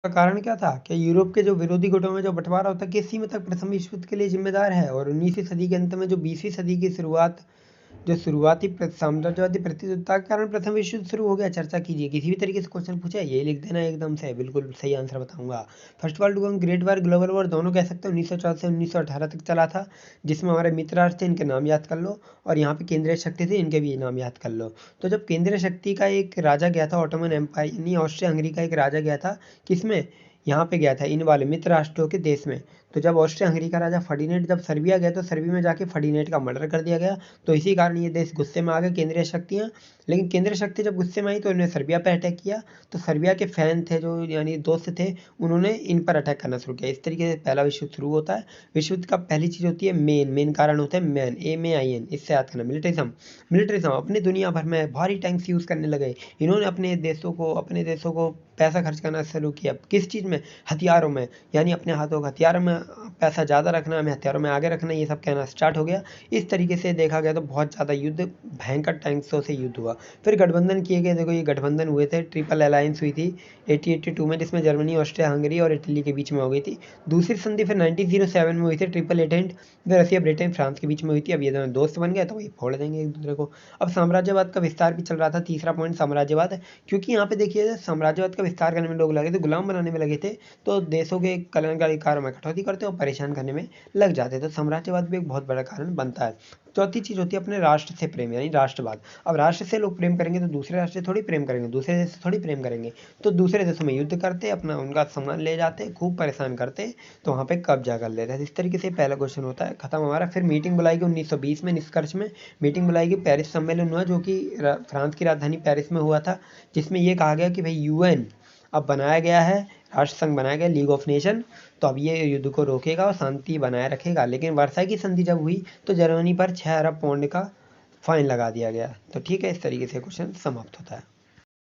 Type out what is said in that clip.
का कारण क्या था कि यूरोप के जो विरोधी गुटों में जो बंटवारा होता है किस सीमा तक प्रथम विश्व युद्ध के लिए जिम्मेदार है, और 19वीं सदी के अंत में जो 20वीं सदी की शुरुआत जो शुरुआती साम्राज्यवादी प्रतियोगिता के कारण प्रथम विश्व युद्ध शुरू हो गया। चर्चा कीजिए, किसी भी तरीके से क्वेश्चन पूछे यही लिख देना एकदम से, बिल्कुल सही आंसर बताऊंगा। First world war, great war, global war दोनों कह सकते हैं, 1914 से 1918 तक चला था, जिसमें हमारे मित्र राष्ट्र थे, इनके नाम याद कर लो, और यहाँ पे केंद्रीय शक्ति थे, इनके भी नाम याद कर लो। तो जब केंद्रीय शक्ति का एक राजा गया था, ऑटोमन एम्पायर यानी ऑस्ट्रिया हंगरी का एक राजा गया था, किसमें, यहाँ पे गया था इन वाले मित्र राष्ट्रों के देश में। तो जब ऑस्ट्रिया हंगरी का राजा फर्डिनेंड जब सर्बिया गया, तो सर्बिया में जाके फर्डिनेंड का मर्डर कर दिया गया। तो इसी कारण ये देश गुस्से में आ गए केंद्रीय शक्तियाँ। लेकिन केंद्रीय शक्ति जब गुस्से में आई तो इन्होंने सर्बिया पर अटैक किया। तो सर्बिया के फैन थे जो यानी दोस्त थे, उन्होंने इन पर अटैक करना शुरू किया। इस तरीके से पहला विश्व युद्ध शुरू होता है। विश्व युद्ध का पहली चीज़ होती है मेन कारण होता है मैन, MAIN, इससे याद करना। मिलिट्रिज्म अपनी दुनिया भर में भारी टैंक्स यूज़ करने लगे। इन्होंने अपने देशों को पैसा खर्च करना शुरू किया, किस चीज़ में, हथियारों में, यानी अपने हाथों का हथियारों में पैसा ज़्यादा रखना, हमें हथियारों में आगे रखना, ये सब कहना स्टार्ट हो गया। इस तरीके से देखा गया तो बहुत ज़्यादा युद्ध, भयंकर टैंक्सों से युद्ध हुआ। फिर गठबंधन किए गए, देखो ये गठबंधन हुए थे, ट्रिपल अलायंस हुई थी 1882 में, जिसमें जर्मनी, ऑस्ट्रिया हंगरी और इटली के बीच में हो गई थी। दूसरी संधि फिर 1907 में हुई थी, ट्रिपल एटेंट, फिर रसिया, ब्रिटेन, फ्रांस के बीच में हुई थी। अब ये दोनों दोस्त बन गए तो वही फोड़ देंगे एक दूसरे को। अब साम्राज्यवाद का विस्तार भी चल रहा था, तीसरा पॉइंट साम्राज्यवाद है, क्योंकि यहाँ पे देखिए साम्राज्यवाद का विस्तार करने में लोग लगे थे, गुलाम बनाने में लगे थे, तो देशों के कल्याणकारी कार्यों में कटौती करते और परेशान करने में लग जाते। तो साम्राज्यवाद भी एक बहुत बड़ा कारण बनता है। चौथी चीज़ होती है अपने राष्ट्र से प्रेम, यानी राष्ट्रवाद। अब राष्ट्र से लोग प्रेम करेंगे तो दूसरे राष्ट्र से थोड़ी प्रेम करेंगे, दूसरे देश से थोड़ी प्रेम करेंगे, तो दूसरे देशों में युद्ध करते, अपना उनका सामान ले जाते, खूब परेशान करते, तो वहाँ पे कब्जा कर लेते हैं। इस तरीके से पहला क्वेश्चन होता है खत्म हमारा। फिर मीटिंग बुलाई गई 1920 में, निष्कर्ष में मीटिंग बुलाई गई, पेरिस सम्मेलन हुआ, जो कि फ्रांस की राजधानी पेरिस में हुआ था, जिसमें ये कहा गया कि भाई UN अब बनाया गया है, राष्ट्र संघ बनाया गया, लीग ऑफ नेशन, तो अब ये युद्ध को रोकेगा और शांति बनाए रखेगा। लेकिन वर्साई की संधि जब हुई तो जर्मनी पर 6 अरब पाउंड का फाइन लगा दिया गया। तो ठीक है, इस तरीके से क्वेश्चन समाप्त होता है।